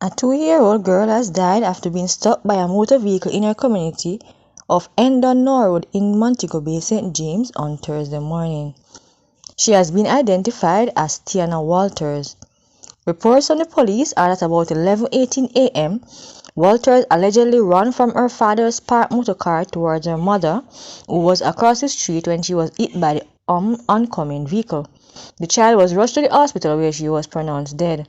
A 2-year-old girl has died after being struck by a motor vehicle in her community of Endon Norwood in Montego Bay, St. James on Thursday morning. She has been identified as Tiana Walters. Reports from the police are that about 11:18 a.m., Walters allegedly ran from her father's parked motorcar towards her mother, who was across the street when she was hit by the oncoming vehicle. The child was rushed to the hospital where she was pronounced dead.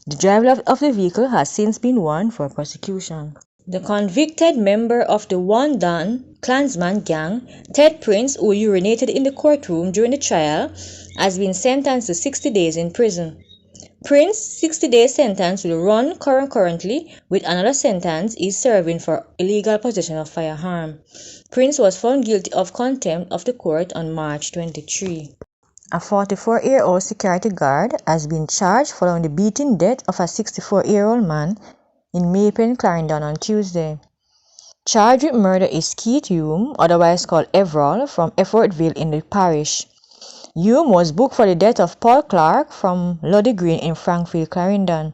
The driver of the vehicle has since been warned for prosecution. The convicted member of the One Don Klansman gang, Ted Prince, who urinated in the courtroom during the trial, has been sentenced to 60 days in prison. Prince's 60-day sentence will run concurrently with another sentence he's serving for illegal possession of firearm. Prince was found guilty of contempt of the court on March 23. A 44-year-old security guard has been charged following the beating death of a 64-year-old man in Maypen, Clarendon on Tuesday. Charged with murder is Keith Hume, otherwise called Everall, from Effortville in the parish. Hume was booked for the death of Paul Clark from Luddy Green in Frankfield, Clarendon.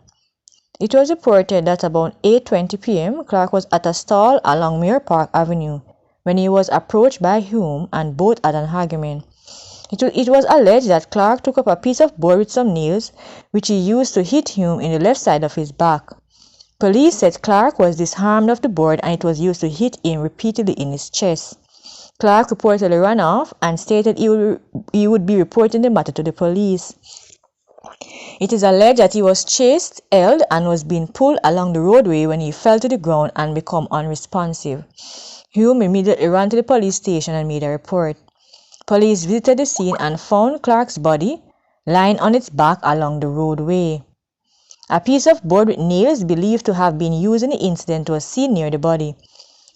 It was reported that about 8:20 p.m. Clark was at a stall along Muir Park Avenue when he was approached by Hume and both had an argument. It was alleged that Clark took up a piece of board with some nails, which he used to hit Hume in the left side of his back. Police said Clark was disarmed of the board and it was used to hit him repeatedly in his chest. Clark reportedly ran off and stated he would be reporting the matter to the police. It is alleged that he was chased, held, and was being pulled along the roadway when he fell to the ground and became unresponsive. Hume immediately ran to the police station and made a report. Police visited the scene and found Clark's body lying on its back along the roadway. A piece of board with nails believed to have been used in the incident was seen near the body.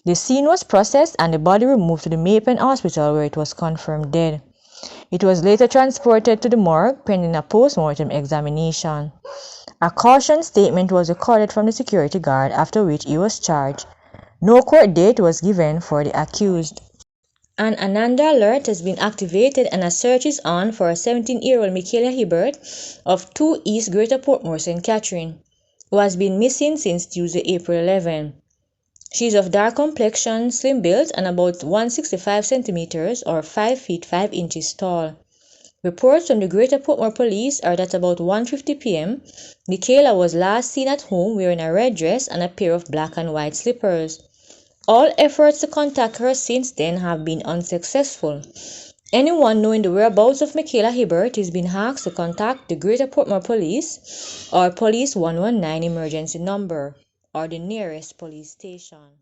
The scene was processed and the body removed to the Maypen Hospital where it was confirmed dead. It was later transported to the morgue pending a post-mortem examination. A caution statement was recorded from the security guard, after which he was charged. No court date was given for the accused. An Ananda alert has been activated and a search is on for a 17-year-old Michaela Hibbert of 2 East Greater Portmore, St. Catherine, who has been missing since Tuesday, April 11. She is of dark complexion, slim built, and about 165 centimeters or 5 feet 5 inches tall. Reports from the Greater Portmore Police are that about 1:50 p.m., Michaela was last seen at home wearing a red dress and a pair of black and white slippers. All efforts to contact her since then have been unsuccessful. Anyone knowing the whereabouts of Michaela Hibbert is being asked to contact the Greater Portmore Police or Police 119 emergency number or the nearest police station.